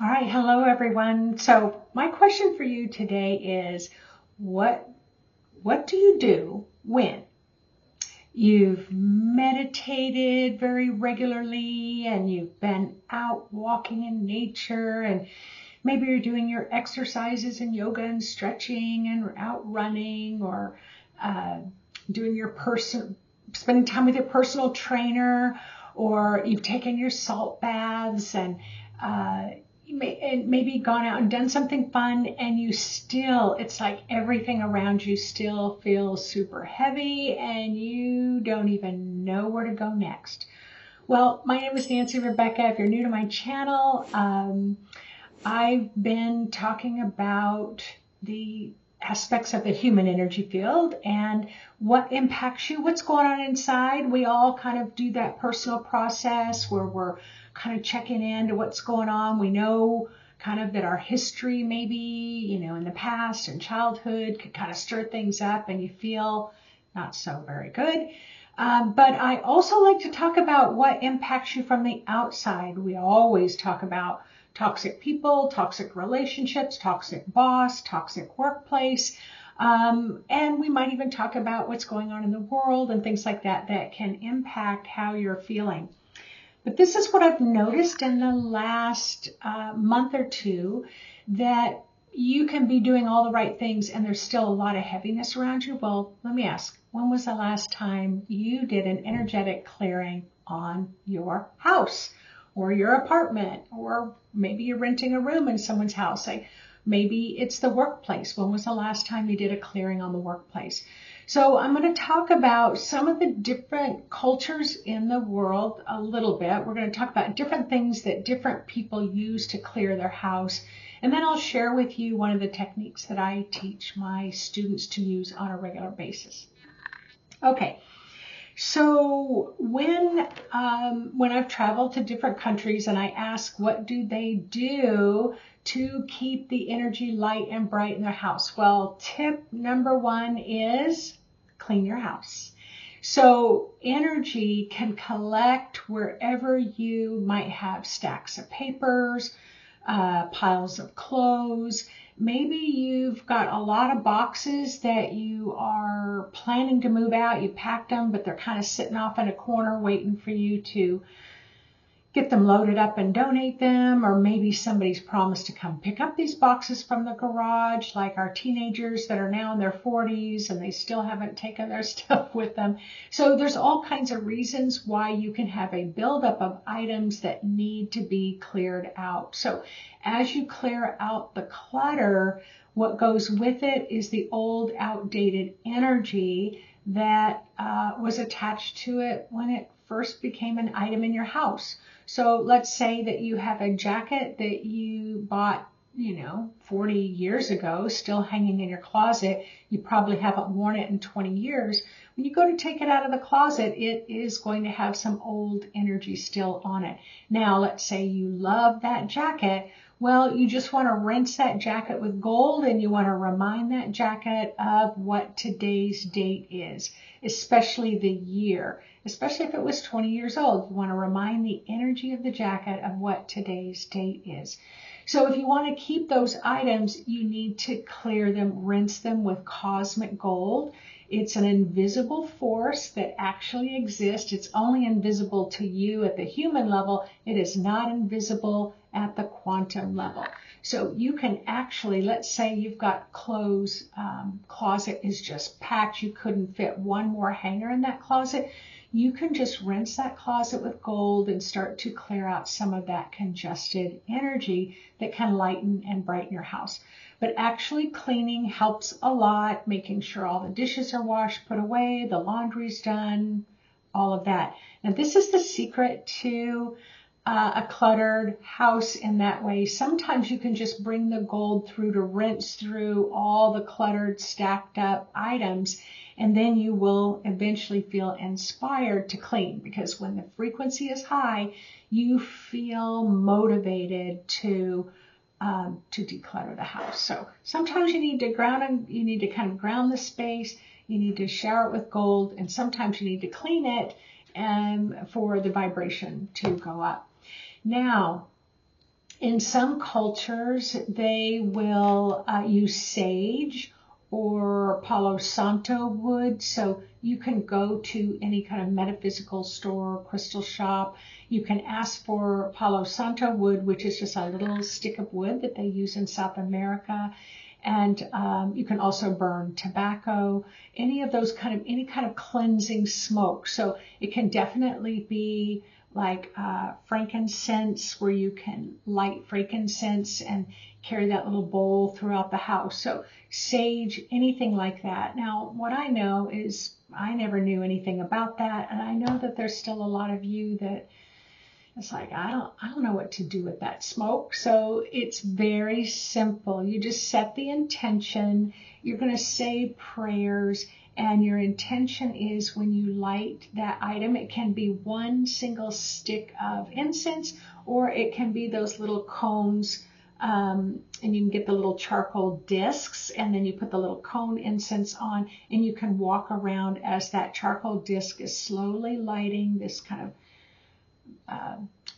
All right, hello everyone. So my question for you today is what what do you do when you've meditated very regularly and you've been out walking in nature and maybe you're doing your exercises and yoga and stretching and out running or uh, doing your spending time with your personal trainer, or you've taken your salt baths and uh, maybe gone out and done something fun, and it's like everything around you still feels super heavy and you don't even know where to go next. Well, my name is Nancy Rebecca. If you're new to my channel, I've been talking about the aspects of the human energy field and what impacts you, what's going on inside. We all kind of do that personal process where we're kind of checking into what's going on. We know kind of that our history maybe, in the past and childhood could kind of stir things up and you feel not so very good. But I also like to talk about what impacts you from the outside. We always talk about toxic people, toxic relationships, toxic boss, toxic workplace. And we might even talk about what's going on in the world and things like that that can impact how you're feeling. But this is what I've noticed in the last month or two, that you can be doing all the right things and there's still a lot of heaviness around you. Well, let me ask, when was the last time you did an energetic clearing on your house or your apartment, or maybe you're renting a room in someone's house? Like maybe it's the workplace. When was the last time you did a clearing on the workplace? So I'm going to talk about some of the different cultures in the world a little bit. We're going to talk about different things that different people use to clear their house. And then I'll share with you one of the techniques that I teach my students to use on a regular basis. Okay. So when I've traveled to different countries and I ask what do they do to keep the energy light and bright in their house? Well, tip number one is clean your house. So energy can collect wherever you might have stacks of papers, piles of clothes. Maybe you've got a lot of boxes that you are planning to move out. You packed them, but they're kind of sitting off in a corner waiting for you to get them loaded up and donate them. Or maybe somebody's promised to come pick up these boxes from the garage, like our teenagers that are now in their 40s and they still haven't taken their stuff with them. So there's all kinds of reasons why you can have a buildup of items that need to be cleared out. So as you clear out the clutter, what goes with it is the old outdated energy that was attached to it when it first became an item in your house. So let's say that you have a jacket that you bought, 40 years ago, still hanging in your closet. You probably haven't worn it in 20 years. When you go to take it out of the closet, it is going to have some old energy still on it. Now, let's say you love that jacket. Well, you just want to rinse that jacket with gold, and you want to remind that jacket of what today's date is, especially the year. Especially if it was 20 years old, you want to remind the energy of the jacket of what today's date is. So if you want to keep those items, you need to clear them, rinse them with cosmic gold. It's an invisible force that actually exists. It's only invisible to you at the human level. It is not invisible at the quantum level. So you can actually, let's say you've got clothes, closet is just packed. You couldn't fit one more hanger in that closet. You can just rinse that closet with gold and start to clear out some of that congested energy that can lighten and brighten your house. But actually cleaning helps a lot, making sure all the dishes are washed, put away, the laundry's done, all of that. Now this is the secret to a cluttered house in that way. Sometimes you can just bring the gold through to rinse through all the cluttered, stacked up items, and then you will eventually feel inspired to clean, because when the frequency is high, you feel motivated to declutter the house. So sometimes you need to kind of ground the space. You need to shower it with gold, and sometimes you need to clean it and for the vibration to go up. Now, In some cultures, they will use sage or Palo Santo wood. So you can go to any kind of metaphysical store, crystal shop. You can ask for Palo Santo wood, which is just a little stick of wood that they use in South America. And you can also burn tobacco, any kind of cleansing smoke. So it can definitely be like frankincense, where you can light frankincense and carry that little bowl throughout the house. So sage, anything like that. Now, what I know is I never knew anything about that, and I know that there's still a lot of you that it's like, I don't know what to do with that smoke. So it's very simple. You just set the intention. You're going to say prayers, and your intention is when you light that item, it can be one single stick of incense, or it can be those little cones, and you can get the little charcoal discs, and then you put the little cone incense on, and you can walk around as that charcoal disc is slowly lighting this kind of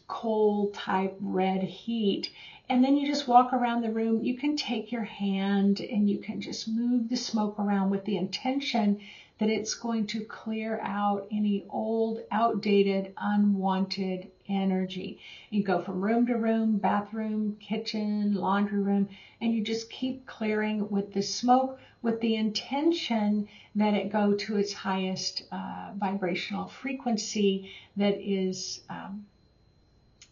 coal type red heat. And then you just walk around the room. You can take your hand and you can just move the smoke around with the intention that it's going to clear out any old, outdated, unwanted energy. You go from room to room, bathroom, kitchen, laundry room, and you just keep clearing with the smoke with the intention that it go to its highest vibrational frequency that is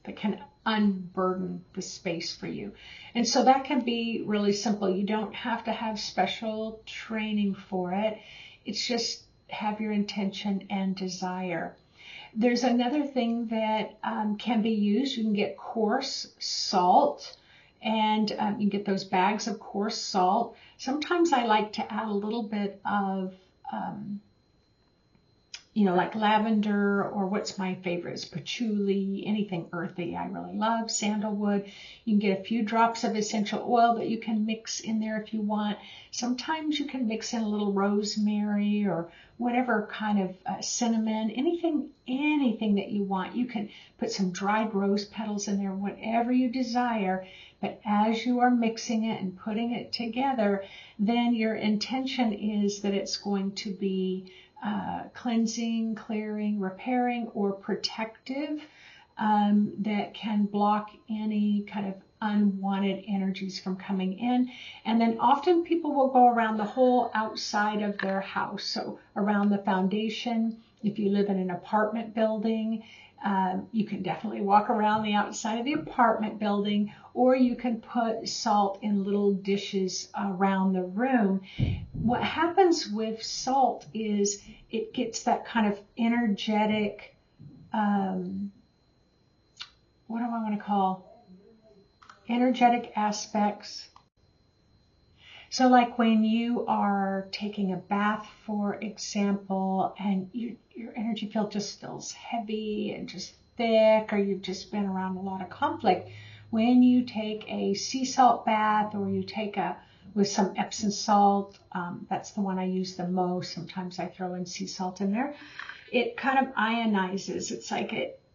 that can unburden the space for you. And so that can be really simple. You don't have to have special training for it. It's just have your intention and desire. There's another thing that can be used. You can get coarse salt, and you can get those bags of coarse salt. Sometimes I like to add a little bit of like lavender, or what's my favorite is patchouli, anything earthy I really love, sandalwood. You can get a few drops of essential oil that you can mix in there if you want. Sometimes you can mix in a little rosemary or whatever kind of cinnamon, anything that you want. You can put some dried rose petals in there, whatever you desire. But as you are mixing it and putting it together, then your intention is that it's going to be cleansing, clearing, repairing, or protective, that can block any kind of unwanted energies from coming in. And then often people will go around the whole outside of their house. So around the foundation, if you live in an apartment building, you can definitely walk around the outside of the apartment building, or you can put salt in little dishes around the room. What happens with salt is it gets that kind of energetic, what do I want to call, energetic aspects. So like when you are taking a bath, for example, and your energy field just feels heavy and just thick, or you've just been around a lot of conflict, when you take a sea salt bath, or you take with some Epsom salt, that's the one I use the most. Sometimes I throw in sea salt in there. It kind of ionizes. It's like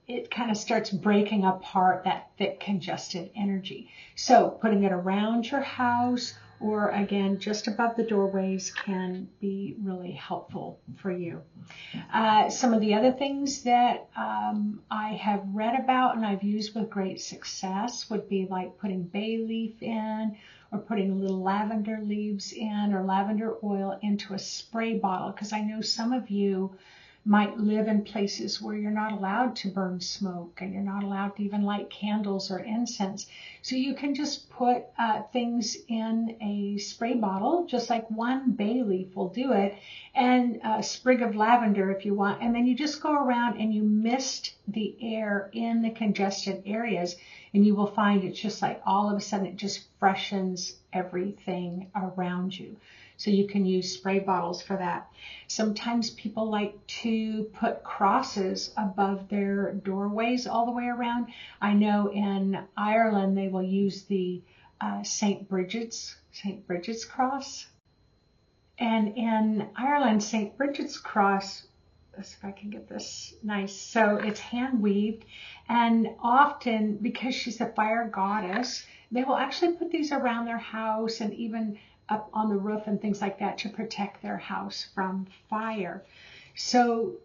it kind of starts breaking apart that thick, congested energy. So putting it around your house, or again, just above the doorways, can be really helpful for you. Some of the other things that I have read about and I've used with great success would be like putting bay leaf in, or putting little lavender leaves in, or lavender oil into a spray bottle, because I know some of you might live in places where you're not allowed to burn smoke, and you're not allowed to even light candles or incense. So you can just put things in a spray bottle, just like one bay leaf will do it, and a sprig of lavender if you want. And then you just go around and you mist the air in the congested areas, and you will find it's just like all of a sudden it just freshens everything around you. So you can use spray bottles for that. Sometimes people like to put crosses above their doorways all the way around. I know in Ireland they will use the St. Bridget's cross. And in Ireland, St. Bridget's cross, let's see if I can get this nice. So it's hand weaved, and often because she's a fire goddess, they will actually put these around their house and even up on the roof and things like that to protect their house from fire. So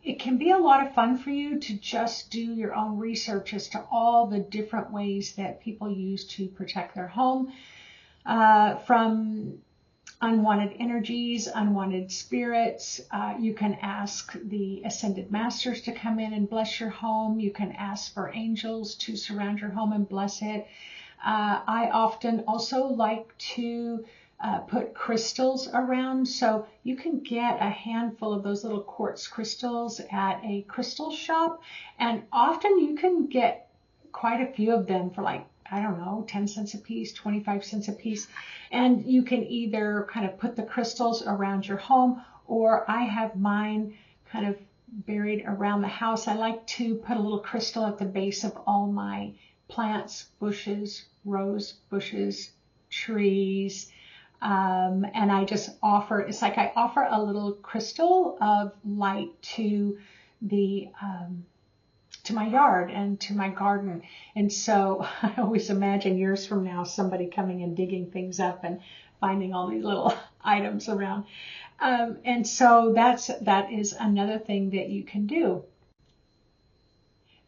it can be a lot of fun for you to just do your own research as to all the different ways that people use to protect their home from unwanted energies, unwanted spirits. You can ask the ascended masters to come in and bless your home. You can ask for angels to surround your home and bless it. I often also like to put crystals around. So you can get a handful of those little quartz crystals at a crystal shop. And often you can get quite a few of them for like, I don't know, 10 cents a piece, 25 cents a piece. And you can either kind of put the crystals around your home, or I have mine kind of buried around the house. I like to put a little crystal at the base of all my plants, bushes, rose bushes, trees. And I just offer, it's like I offer a little crystal of light to the, to my yard and to my garden. And so I always imagine years from now, somebody coming and digging things up and finding all these little items around. And so that is another thing that you can do.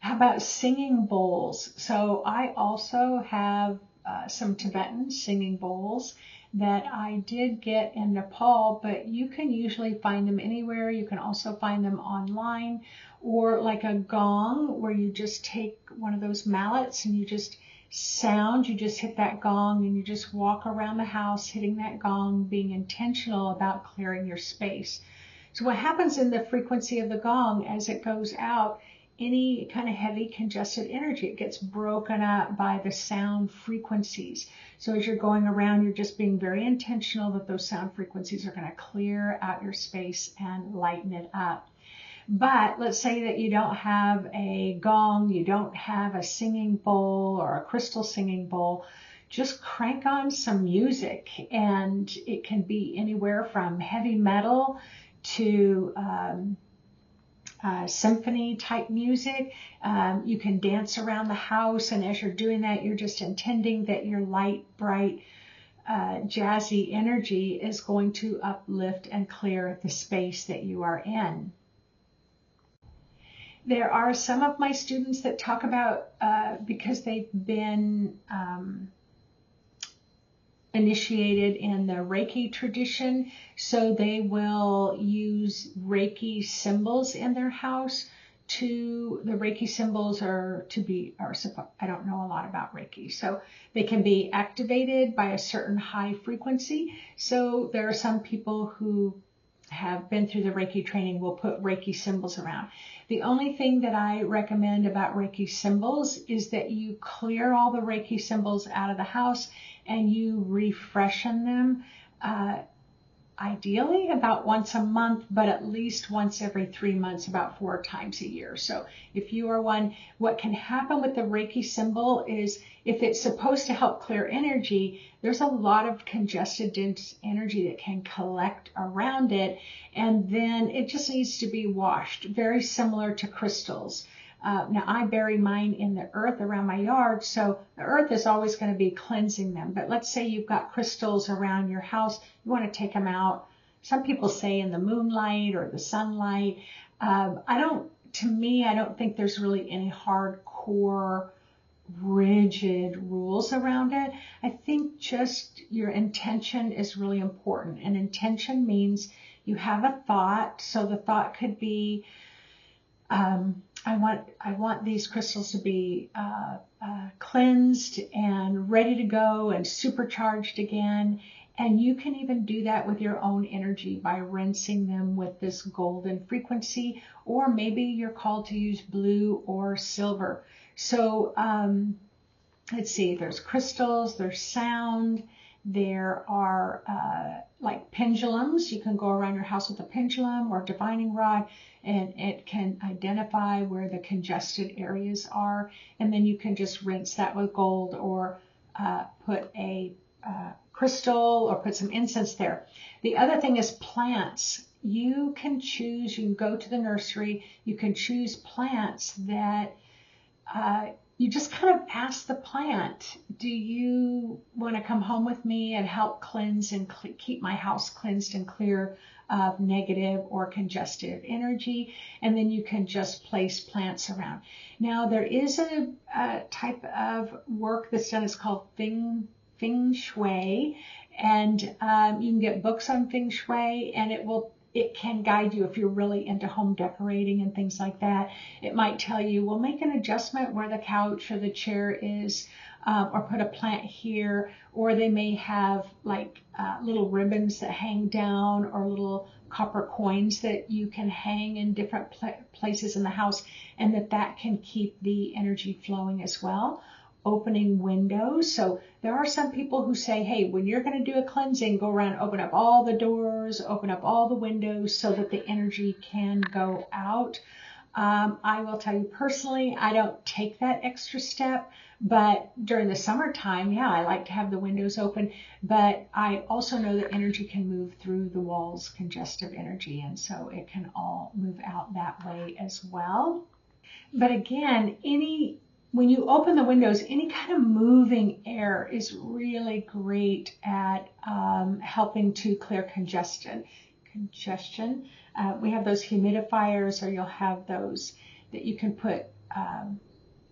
How about singing bowls? So I also have some Tibetan singing bowls that I did get in Nepal, but you can usually find them anywhere. You can also find them online, or like a gong where you just take one of those mallets and you just hit that gong and you just walk around the house hitting that gong, being intentional about clearing your space. So what happens in the frequency of the gong as it goes out, any kind of heavy congested energy, it gets broken up by the sound frequencies. So as you're going around, you're just being very intentional that those sound frequencies are going to clear out your space and lighten it up. But let's say that you don't have a gong, you don't have a singing bowl or a crystal singing bowl. Just crank on some music, and it can be anywhere from heavy metal to symphony type music. You can dance around the house, and as you're doing that, you're just intending that your light, bright, jazzy energy is going to uplift and clear the space that you are in. There are some of my students that talk about, because they've been initiated in the Reiki tradition, so they will use Reiki symbols in their house. The Reiki symbols I don't know a lot about Reiki, so they can be activated by a certain high frequency. So there are some people who have been through the Reiki training will put Reiki symbols around. The only thing that I recommend about Reiki symbols is that you clear all the Reiki symbols out of the house and you refreshen them, ideally about once a month, but at least once every 3 months, about 4 times a year. So if you are one, what can happen with the Reiki symbol is if it's supposed to help clear energy, there's a lot of congested, dense energy that can collect around it, and then it just needs to be washed, very similar to crystals. Now I bury mine in the earth around my yard, so the earth is always going to be cleansing them. But let's say you've got crystals around your house, you want to take them out. Some people say in the moonlight or the sunlight. To me, I don't think there's really any hardcore, rigid rules around it. I think just your intention is really important. And intention means you have a thought. So the thought could be, I want these crystals to be cleansed and ready to go and supercharged again. And you can even do that with your own energy by rinsing them with this golden frequency, or maybe you're called to use blue or silver. So let's see, there's crystals, there's sound, there are like pendulums. You can go around your house with a pendulum or divining rod, and it can identify where the congested areas are. And then you can just rinse that with gold, or put a crystal, or put some incense there. The other thing is plants. you can choose, you can go to the nursery, you can choose plants that you just kind of ask the plant, do you want to come home with me and help cleanse and keep my house cleansed and clear of negative or congestive energy? And then you can just place plants around. Now, there is a type of work that's done. It's called feng shui. And you can get books on feng shui, and it can guide you if you're really into home decorating and things like that. It might tell you, well, make an adjustment where the couch or the chair is, or put a plant here, or they may have like little ribbons that hang down, or little copper coins that you can hang in different places in the house, and that can keep the energy flowing as well. Opening windows. So there are some people who say, hey, when you're going to do a cleansing, go around, open up all the doors, open up all the windows so that the energy can go out. I will tell you personally, I don't take that extra step, but during the summertime, yeah, I like to have the windows open, but I also know that energy can move through the walls, congestive energy, and so it can all move out that way as well. But again, when you open the windows, any kind of moving air is really great at helping to clear congestion. We have those humidifiers, or you'll have those that you can put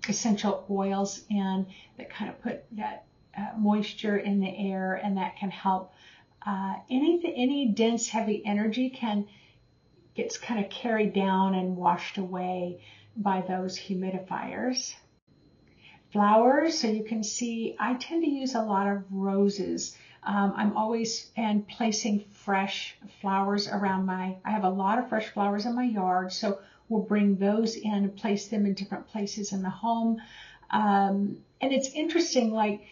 essential oils in that kind of put that moisture in the air, and that can help any dense, heavy energy gets kind of carried down and washed away by those humidifiers. Flowers, so you can see I tend to use a lot of roses. I'm always placing fresh flowers around I have a lot of fresh flowers in my yard, so we'll bring those in and place them in different places in the home. And it's interesting, like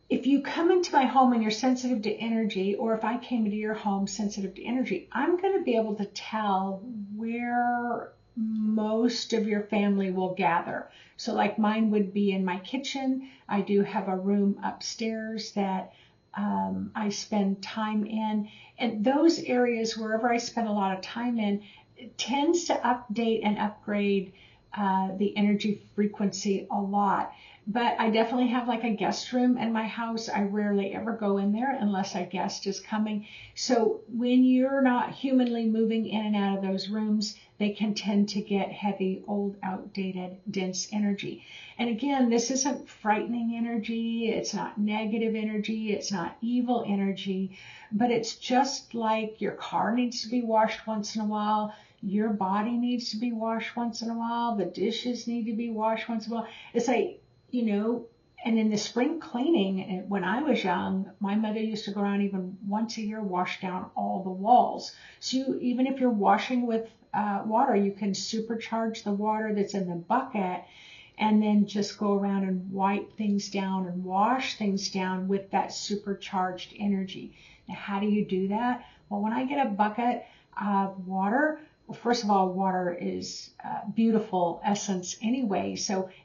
if you come into my home and you're sensitive to energy, or if I came into your home sensitive to energy, I'm going to be able to tell where most of your family will gather. So like mine would be in my kitchen. I do have a room upstairs that I spend time in. And those areas, wherever I spend a lot of time in, it tends to update and upgrade the energy frequency a lot. But I definitely have like a guest room in my house. I rarely ever go in there unless a guest is coming. So when you're not humanly moving in and out of those rooms, they can tend to get heavy, old, outdated, dense energy. And again, this isn't frightening energy. It's not negative energy. It's not evil energy. But it's just like your car needs to be washed once in a while. Your body needs to be washed once in a while. The dishes need to be washed once in a while. It's like, and in the spring cleaning, when I was young, my mother used to go around even once a year, wash down all the walls. So even if you're washing with water, you can supercharge the water that's in the bucket and then just go around and wipe things down and wash things down with that supercharged energy. Now, how do you do that? Well, when I get a bucket of water, well, first of all, water is beautiful essence anyway,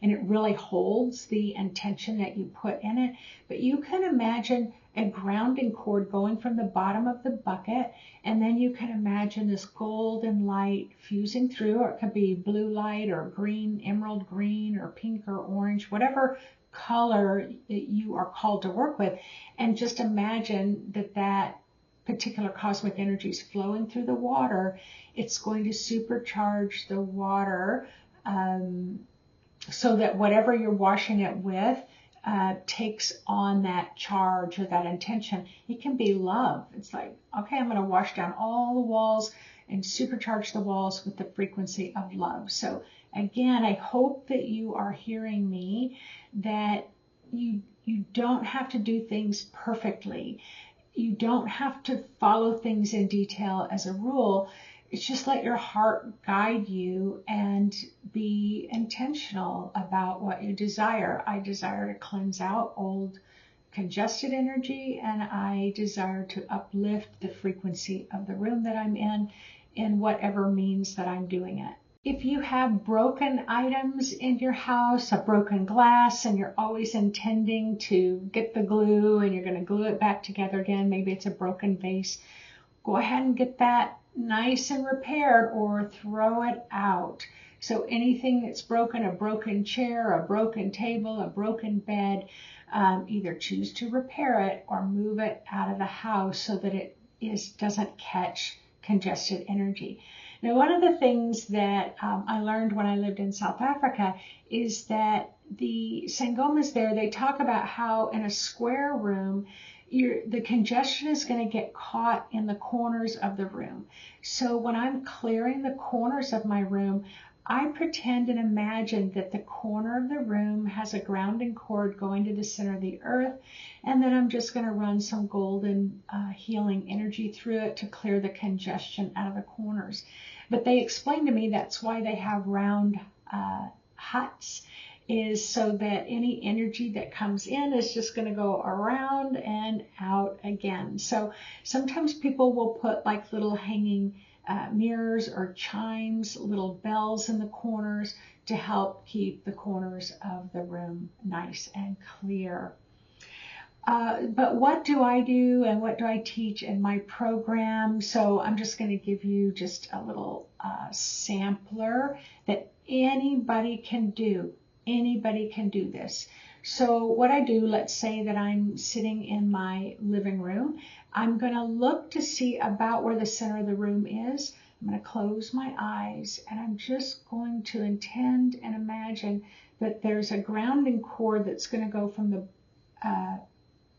and it really holds the intention that you put in it. But you can imagine a grounding cord going from the bottom of the bucket, and then you can imagine this golden light fusing through, or it could be blue light or green, emerald green or pink or orange, whatever color that you are called to work with. And just imagine that particular cosmic energy is flowing through the water. It's going to supercharge the water so that whatever you're washing it with takes on that charge or that intention. It can be love. It's like, okay, I'm going to wash down all the walls and supercharge the walls with the frequency of love. So again, I hope that you are hearing me, that you don't have to do things perfectly. You don't have to follow things in detail as a rule. It's just let your heart guide you and be intentional about what you desire. I desire to cleanse out old congested energy, and I desire to uplift the frequency of the room that I'm in whatever means that I'm doing it. If you have broken items in your house, a broken glass, and you're always intending to get the glue and you're going to glue it back together again, maybe it's a broken vase, go ahead and get that nice and repaired or throw it out. So anything that's broken, a broken chair, a broken table, a broken bed, either choose to repair it or move it out of the house so that it doesn't catch congested energy. Now, one of the things that I learned when I lived in South Africa is that the Sangomas there, they talk about how in a square room, the congestion is going to get caught in the corners of the room. So when I'm clearing the corners of my room, I pretend and imagine that the corner of the room has a grounding cord going to the center of the earth, and then I'm just going to run some golden healing energy through it to clear the congestion out of the corners. But they explained to me that's why they have round huts, is so that any energy that comes in is just going to go around and out again. So sometimes people will put like little hanging mirrors or chimes, little bells in the corners to help keep the corners of the room nice and clear. But what do I do and what do I teach in my program? So I'm just going to give you just a little sampler that anybody can do. Anybody can do this. So what I do, let's say that I'm sitting in my living room. I'm going to look to see about where the center of the room is. I'm going to close my eyes and I'm just going to intend and imagine that there's a grounding cord that's going to go from the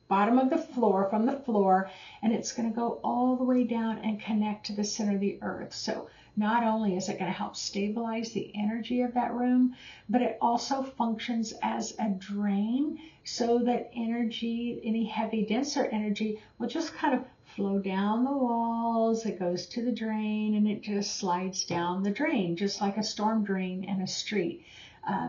bottom of the floor, from the floor, and it's going to go all the way down and connect to the center of the earth. So not only is it going to help stabilize the energy of that room, but it also functions as a drain so that energy, any heavy, denser energy, will just kind of flow down the walls. It goes to the drain and it just slides down the drain, just like a storm drain in a street.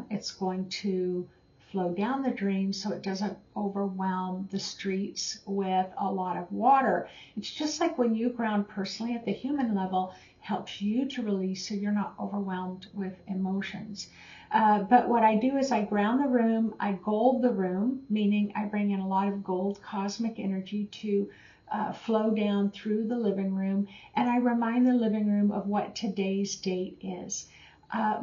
It's going to flow down the drain so it doesn't overwhelm the streets with a lot of water. It's just like when you ground personally at the human level, helps you to release so you're not overwhelmed with emotions. But what I do is I ground the room, I gold the room, meaning I bring in a lot of gold cosmic energy to flow down through the living room, and I remind the living room of what today's date is.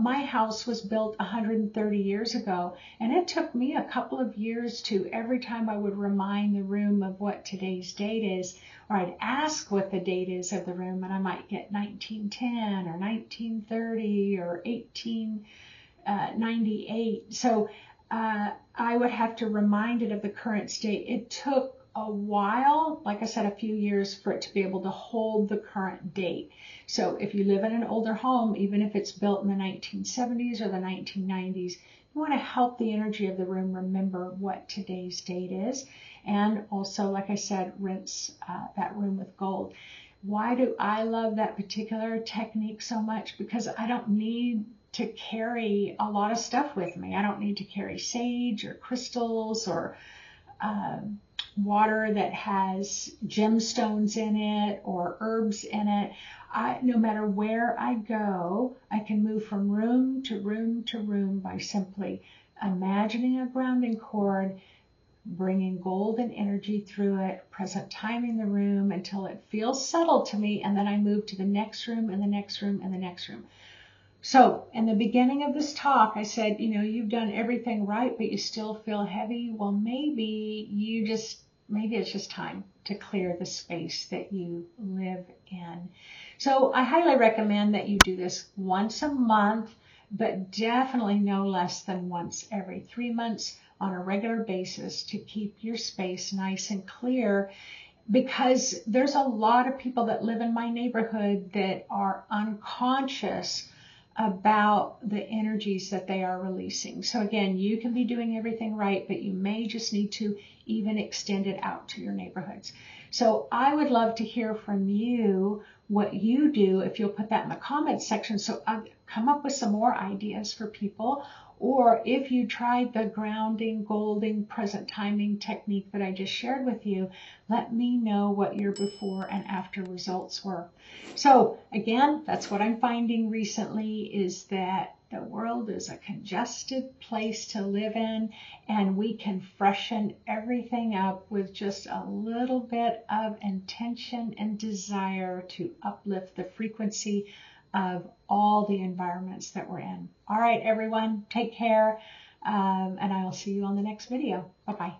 My house was built 130 years ago, and it took me a couple of years to, every time I would remind the room of what today's date is, or I'd ask what the date is of the room, and I might get 1910 or 1930 or 1898. So I would have to remind it of the current state. It took a while, like I said, a few years for it to be able to hold the current date. So if you live in an older home, even if it's built in the 1970s or the 1990s, you want to help the energy of the room remember what today's date is. And also, like I said, rinse that room with gold. Why do I love that particular technique so much? Because I don't need to carry a lot of stuff with me. I don't need to carry sage or crystals or water that has gemstones in it or herbs in it. No matter where I go, I can move from room to room to room by simply imagining a grounding cord, bringing golden energy through it, present timing the room until it feels settled to me, and then I move to the next room and the next room and the next room. So in the beginning of this talk, I said, you've done everything right, but you still feel heavy. Well, maybe it's just time to clear the space that you live in. So I highly recommend that you do this once a month, but definitely no less than once every 3 months on a regular basis to keep your space nice and clear. Because there's a lot of people that live in my neighborhood that are unconscious about the energies that they are releasing. So again, you can be doing everything right, but you may just need to even extend it out to your neighborhoods. So I would love to hear from you what you do, if you'll put that in the comments section, so I'll come up with some more ideas for people. Or if you tried the grounding, golding, present timing technique that I just shared with you, let me know what your before and after results were. So again, that's what I'm finding recently, is that The world is a congested place to live in, and we can freshen everything up with just a little bit of intention and desire to uplift the frequency of all the environments that we're in. All right, everyone, take care, and I will see you on the next video. Bye-bye.